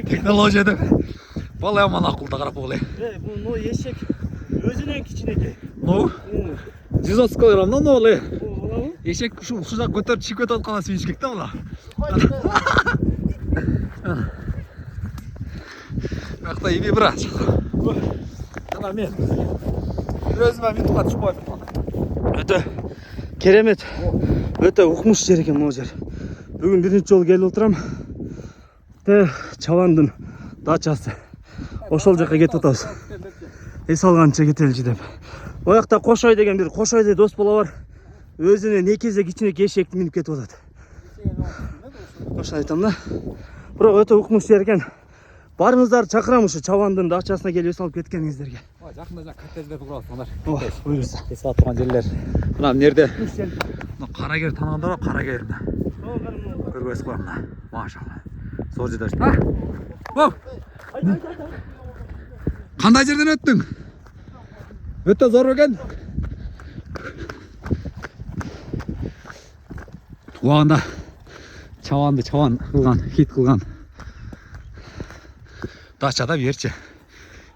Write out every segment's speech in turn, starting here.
Teknoloji деп. Бала яман ақылда қарап болай. Bu eşek özünden kiçineki. Ну, 130 килограммдан болай. Eşek şu жақ көтеріп шиіп кетіп жатқан сүйіншік та мына. Мақта еме біраз. Ана мен өзіме ютубқа түсіп қойдым. Өте керемет. Өте ұқмыш жер екен бұл жер. Бүгін бірінші жол келіп отырам. Чавандың дачасы. Ошол жаққа кетіп отырмыз. Ес алғанша кетелі деп. Ояқта Қошой деген бір Қошойдай дос бала бар. Өзіне не кезде кичине ешекті мініп кетіп отырады. Қошын айтам да. Бірақ өте ұқмыш жер екен. Барыңыздар шақырамын ұшы Чавандың дачасына келіп ес алып кеткеніңіздерге. Жақында коттедждерді құрады сондар. Бұйырса. Ес алып тұрған жерлер. Мына жерде. Қарагер танығандар бар, қарагерді. Көргөз қой мына. Машалла. Сол жерде жүрді. Воу! Қандай жерден өттің? Өте зор екен. Уағында Чаванды чаван қылған, хит қылған. Дачада берші.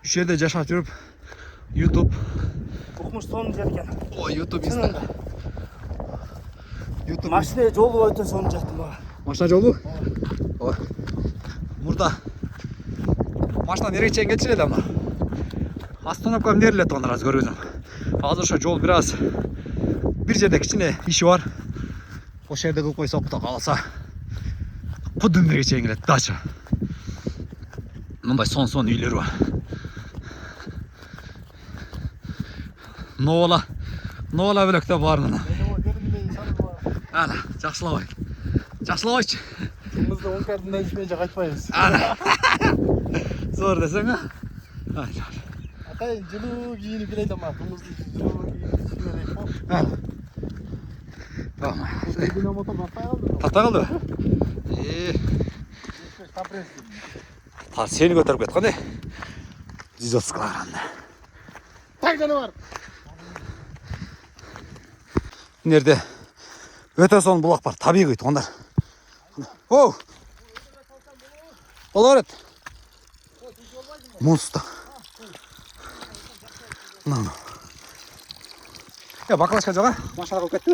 Үш жерде жашап жүріп, YouTube. Ұқмыш соның жер екен. Ой, YouTube инста. Машина жолу өте соның жақтым ба. Машина жолу? Ой. Мұрда. Машина нереге чейін кетшіледі мына. Остановка неріледі оны раз көргізім. Азырша жол біраз. Bir жерде кішкене іші бар. Ош жерде қылып қойса құда қаласа. Құдын нереге чейін келеді, дача. Мындай сон үйлер бар. Новала бөлікте бар мына. Ана, жақсылабай. Жақсылабайшы. Кімізді он кәрдіңден ішмейінше қайтпаймыз. Ана. Зор десең, а? Атайын жылу киініп келейді ма? Кімізді жылу киініп келейді ма? Ана. Бақма. Динамотор тартай қалды. Тартай қалды ба? Сені көтеріп кетқандай. 130 килограммда. Так жануар! Нерде өте сон бұлақ бар, табиғи тұғындар. Оу! Ола өрет. Мұста. Мынау. Бақылашқа жоға, машина қылып кетті.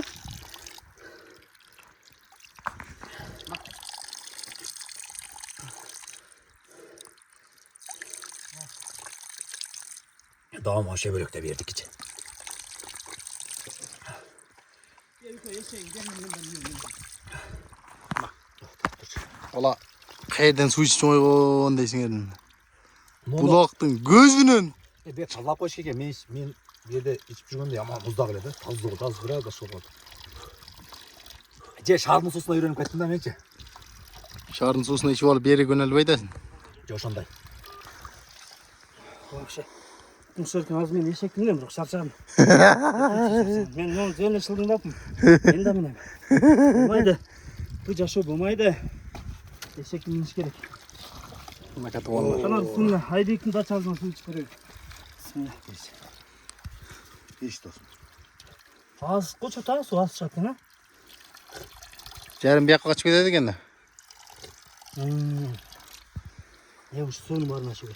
Dağım aşağı bölükte bir yerdik için. Ola, қайдан су ішіп ойған дейсің едің. Бұлақтың көзінен. Бе тазалап қойшы екен, мен берде ішіп жүргенде аман мұзда келеді. Тазы біраз да шоғылады. Же шардың сусына үйреніп кеттім да менше. Шардың сусына ішіп алып бері көнеліп айтасың. Жошандай. Құмшырken az мен ешек мінем, бірақ шаршағым. Мен оны жөне шылдыңдаппын. Енді мінем. Болмайды. Бұл жашу болмайды. Ешек мінеш керек. Шанар сұмына Айбектің дачасынан су ішіп көрейік. Еш досым. Az qo'cha tағы су аз шығады, ма? Жарым бияққа қачып кетеді екен. Уж соның барына шығыр.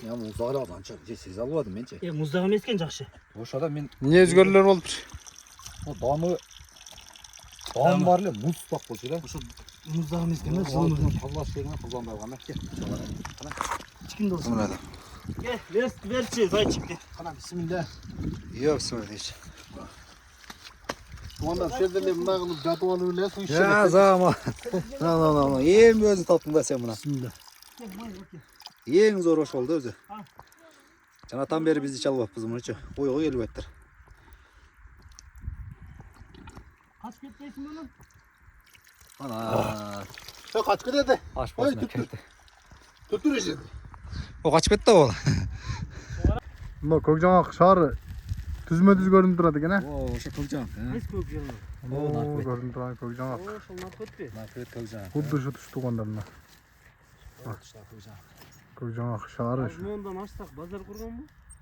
Я мұздағылы азанша сезі алуадым менше. Мұздақ емес екен жақшы. Ошада мен... Не өзгерлер болып Дамы барлы мұз ұстақ болшы да. Мұздақ емес екен, Тазлаш дегені қызландай алғанда. Кішкін болсын. Верші, зайчикті. Қана, бісмілда. Yok, sonra hiç. Ondan şerdele mına kılıp жатып алып эле су ішіп. Ya zaman. Tamam. Ең өзі таптың ба сен мына. Бісмілда. Ең зор ош oldu өзі. Жанатан бері бізді чалып бұзым ұнычы. Ойға келіп әттір. Қашып кетпейсің мұны? Ана. Қашып кетеді. Аш басына кетті. Тұттыр ешеді. О, қашып кетті ол. Мына көкжаңақ шары түзме-түз көрініп тұрады екен, О, оша көкжаңақ. Қайсы көк жерін? Көрініп тұрған көкжаңақ. Шыл наркөт пе? Наркөт көкжаңақ. Құдды жұтыш туғандар мына. Көкжаңақ шары. Ондан аштақ базар құрған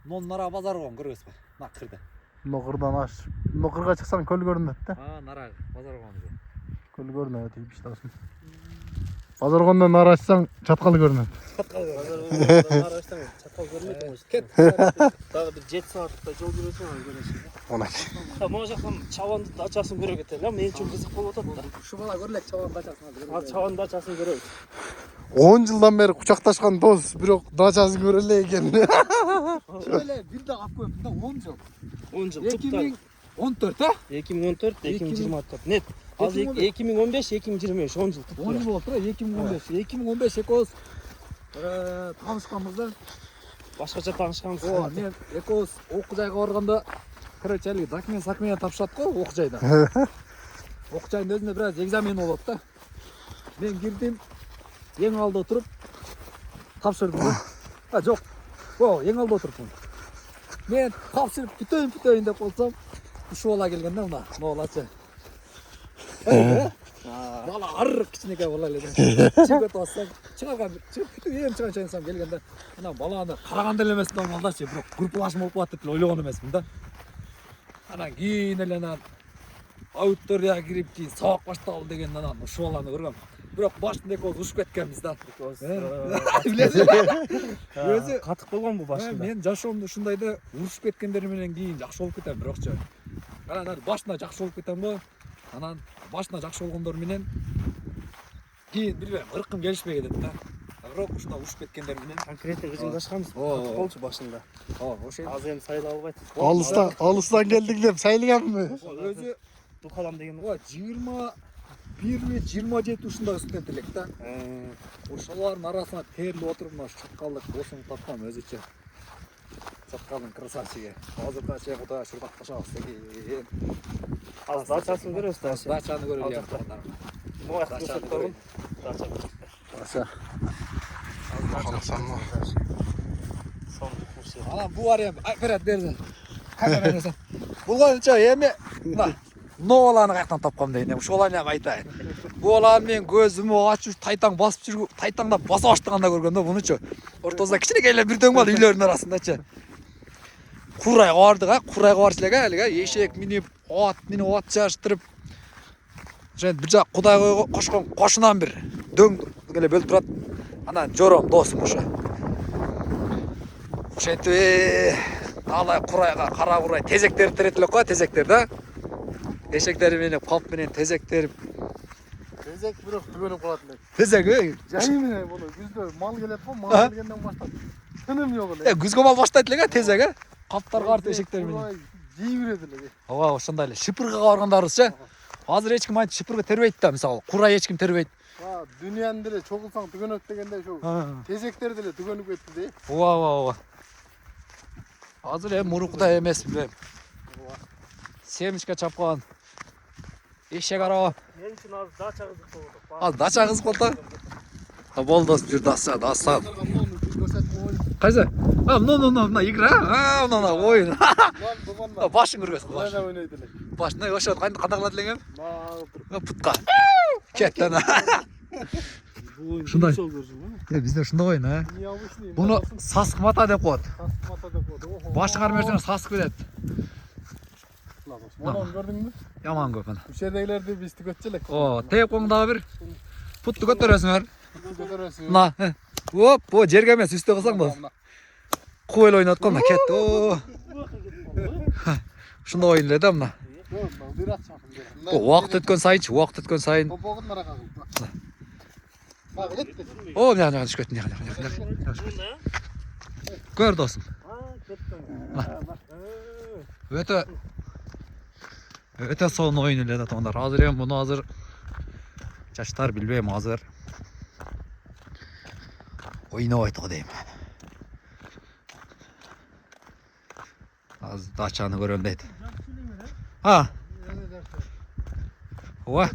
ба? Нара базар құрған көргіз бар. Нақырды. Ноқырдан аш. Ноқырға шықсаң көл көрінеді. Нара базар құрған. Kөл görünüyor deyip işte olsun. Pazargondan nar açsan çatkalı görünüyor. Çatal görmeydi mi? Daha bir 7 saatlikte yol yürüyorsun onu görüyorsun. Ona. Ama жаққан çavanды да açaсын көре кетеді. Мен үшін қызық болып отыр да. Şu bana görlek çavan daçasına. Ал çavanды açасын көрөбүз. 10 yıldan beri kucaktaşkan dost. Бирок дачасын көрөле экен. Şöyle bir de kapı öpünde 10 yıl. 10 жыл чыктар. 2014 ha? 2014, 2024. Нет. Азыр 2015, 2023 10 жыл. 10 yıl oldu 2015. 2015 ekoz tanışkanımızda. Башкача таанышканбыз. Men ekoz окуу жайга барганда короче эле документ тапшырат го окуу жайда. Окуу жайдын өзүндө бир аз экзамен болот да. Мен кирдим, эң алда отуруп тапшырдым да. А жок. Эң алда отурупмун. Мен тапшырып бүтөйүн деп болсом, ушул бала келген да мына балачы. Бала арып кичинекей бала эле. Чыгып бассам, чыгарган, чыгып бүтүп эм чыган келгенде, ана баланы караганда эле эмесмин да балдачы, бирок группалашым болуп калат деп ойлогон эмесмин да. Анан кийин эле анан аудиторияга кирип кийин сабак башталды дегенде анан ушул баланы көргөм. Бирок башында экөөбүз урушуп кеткенбиз да. Өзү катык болгон бу башында. Мен жашоомдо ушундайда урушуп кеткендер менен кийин жакшы болуп кетем, бирокчу. Анан башында жакшы болуп кетем го. Анан башында жакшы болгондор менен кийин билбейм, ыркым келишпей кетет да. Бирок ушунда урушуп кеткендер менен Конкретно кызыңдашканбыз. Катык болчу башында. Ошо Азыр эми сайлап албайт. Алыстан келдик деп сайлаганбы? өзү Дукалам деген. 21-27 ушундай студент элек да. Ошолордун арасына терип отуруп мына чаткалдык досумду тапкам өзүчө. Чаткалдын красавчиги. Азыркы чек куда шурдак кашабыз деген. Азыр дачасын көрөбүз да. Дачаны көрөлү. Мояк көрсөтүп койгон. Дача. Аса. Аласанма. Анан бу бар эми операт берди. Камераны. Бул боюнча эми мына баланы каяктан тапкам дейин. Ушул баланы эми айтайын. Бу баланы мен көзүмө ачып тайтаң басып жүрүп, тайтаңда баса баштаганда көргөм да мунучу. Ортосунда кичинекей эле бир дөң бар үйлөрдүн арасындачы. Курайга бардык, курайга барчу эле, эшек минип, ат жаштырып. Ошентип бир жак Кудай кошкон кошунан бир дөң эле бөлүп турат. Анан жором досум ошо. Ошентип алай курайга кара курай тезектер теретип элек кой, тезектер да. Эшектери менен пап менен тезектер. Тезек бирок түгөнүп калат элек. Тезек Жайы менен боло күздө мал келет го, мал келгенден баштап тыным жок эле. күзгө мал баштайт элек тезек. Каптар карты эшектер менен. Жей берет эле. Ооба, ошондой эле. Шыпырга баргандарыбызчы. Азыр эч ким айтып шыпырга тербейт да, мисалы, курай эч ким тербейт. Дүйнөнүн деле чогулсаң түгөнөт дегенде ошо тезектер деле түгөнүп кетти де. Ооба. Азыр эми мурукудай эмес билбейм. Семечке чапкан. Эшек арaba. Мен үчүн азыр дача кызык болуп атат. Ал дача кызык болду. Болду, бир даса. Кайсы? Мына игра. Мына оюн. Башын көргөз. Мына ойнойт эле. Башына ошо кандай кылат элең? Магыл Путка. Кетти ана. Ушундай. Бизде ушундай ойун, а? Буну сасык мата деп коет. Башы кармай берсең сасык берет. Монон көрдүңбү? Яман көп ана. Үш жердегилерди биз түгөтчү элек. Тээп коюң дагы бир. Путту көтөрөсүңөр. Көтөрөсүң. Мына. Жерге эмес, үстө кылсаң болот. Куел ойнот го мына кетти. Ушундай ойун эле да мына. Убакыт өткөн сайын. Бобогун нарага кыл. Мына түшкөт. Көр досум. Өтө сонун ойун эле да тондар. Азыр эми муну жаштар билбейм, азыр ойнобойт го дейм. Азыр дачаны көрөм дейт. Ооба.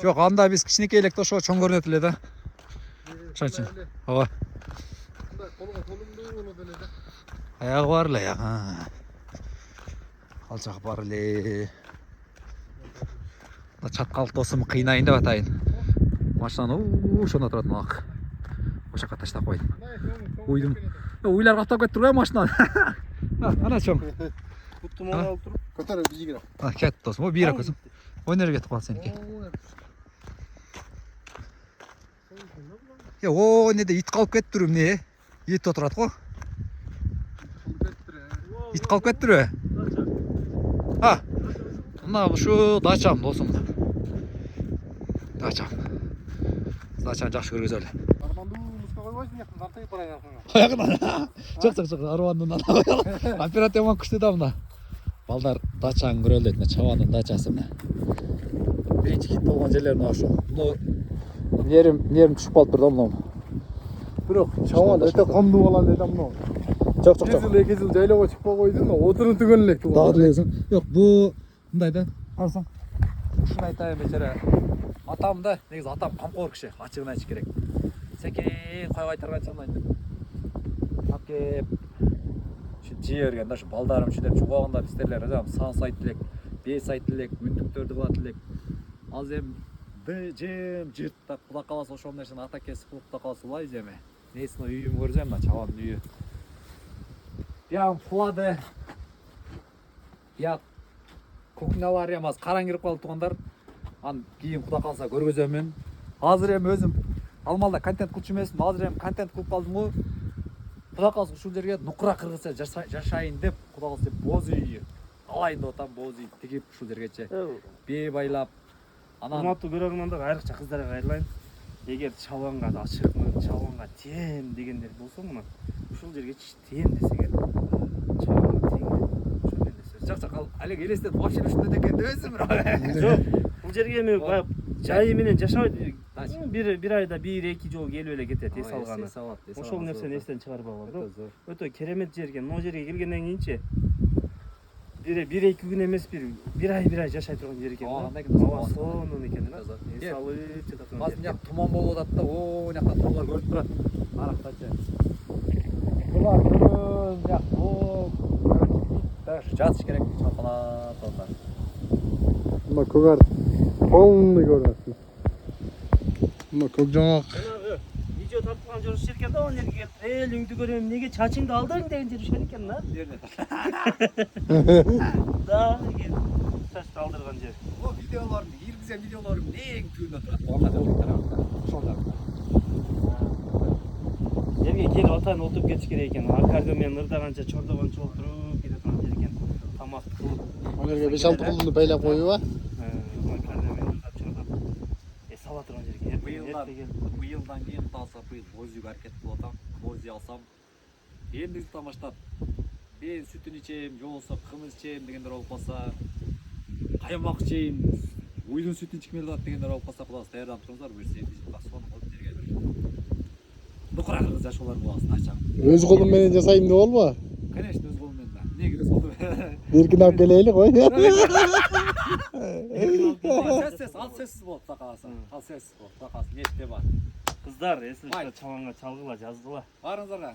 Жок, анда биз кичинекей электе ошо чоң көрүнөт эле да. Ошончу. Ооба. Аягы бар эле, аягы. Ал жак бар эле. Чаткалык досум кыйнайын деп атайын. Машинаны ошондо турат мак. Ошо жака таштап койдум. Уйлар каптап кетти турбайбы машинаны? Ана чоң. Бутту мага алып туруп Көтөр бизигире. Кет досым. О, бир акысың. Ойнер кетип калды сеники. О, неде ит калып кеттир эмне? Ит отурат го. Ит калып кеттир. А. Мына ушу дачам досум. Дачам. Дачаны жакшы көргөзө эле. Арманду муска койбойсуң, жактан тартып барайын аркаңа. Аягынан. Жок, арбандын ана коелу. Оперативман күчтүү да мына. Балдар дачаны көрөлү дейт, мына чабандын дачасы мына. Биринчи хит болгон жерлер мына ушу. Мына нерим түшүп калыптыр да мына. Бирок чабан өтө камдуу балан деди мына. Жок, Эки жыл жайлоого чыкпай койдун, отурун түгөн элек. Дагы делесиң. Жок, бу мындай да. Алсаң. Ушуну айтайын бечара. Атам да, негизи атам камкор киши, ачыгын айтыш керек. Секей кой кайтарганча мындай. Апкеп жие берген да, ушу балдарым үчүн деп чугагында бистерлер азам сан сайт элек, 5 сайт элек, мүндүктөрдү кылат элек. Азыр эми жем жырттап кула каласа ошол нерсени ата кесип кылып да калса лайз эми. Несине үйүм көрсөм мына чабандын үйү. Бияк кулады. Бияк кухнялар эми аз караң кирип калды туугандар. Аны кийин куда калса көргөзөмүн. Азыр эми өзүм алмалда контент кылчу эмесмин. Азыр эми контент кылып калдым го. Куда калса ушул жерге нукура кыргызча жашайын деп, куда калса боз үй алайын деп атам, боз үй тигип ушул жергече бээ байлап. Анан Урматтуу көрөрмандар, айрыкча кыздарга кайрылайын. Эгер чабанга ачыкмын, чабанга тем дегендер болсо мына ушул жерге тем десеңер. Чабанга тең. Ошол эле. жак алек элестетип вообще ушундай экен дебесиң бирок. Жок, бул жерге эми баягы жайы менен жашабайт. Бир айда 1-2 жолу келип эле кетет эс алганы. Ошол нерсени эстен чыгарбай калды. Өтө керемет жер экен. Могу жерге келгенден кийинчи 1-2 күн эмес, бир ай жашай турган жер экен. Ооба, сонун экен да. Эс алып жатат. Азыр мына туман болуп атат да, о, жакта таулар көрүнүп турат. Арактачы. Булар көрүн, жак, о, жатыш керек чапалап таулар. Мына көк ар полный көк ар. Мына көк жаңак. Жанагы видео тарткан жер ушул экен да, ал жерге келип, үйүңдү көрөм, эмнеге чачыңды алдырың деген жер ушул экен да. Да, чачты алдырган жер. О, видеолорумду, киргизген видеолорум эң түбүндө турат. Ошолар. Ошолар. Жерге келип атайын отуруп кетиш керек экен. Аккордеон менен ырдаганча чордогончо болуп туруп кете турган жер экен. Тамакты кылып. Ал жерге 5-6 кулунду байлап коюп, Аккордеон менен ырдап чордоп. Сала турган жер экен. Быйылдан кийин калса быйыл боз үйгө аракет кылып атам. Боз үй алсам. Эми жылдан баштап мен сүтүн ичем, же болбосо кымыз ичем дегендер болуп калса, каймак ичейин, уйдун сүтүн ичким келип атат дегендер болуп калса, кудайга даярданып турыңуздар, буюрса сонун кылып жерге бир нукура кыргыз жашоолор боласың ачам. өз колум менен жасайм деп болбо. Конечно, өз колум менен да. Неге өз колум менен? Эркин алып келели кой. Ал сесиз болот, кудай кааласа. Ал сесиз болот, кудай кааласа. Нечте бар. Кыздар, эсиликтер чабанга чалгыла, жазгыла. Барыңыздарга.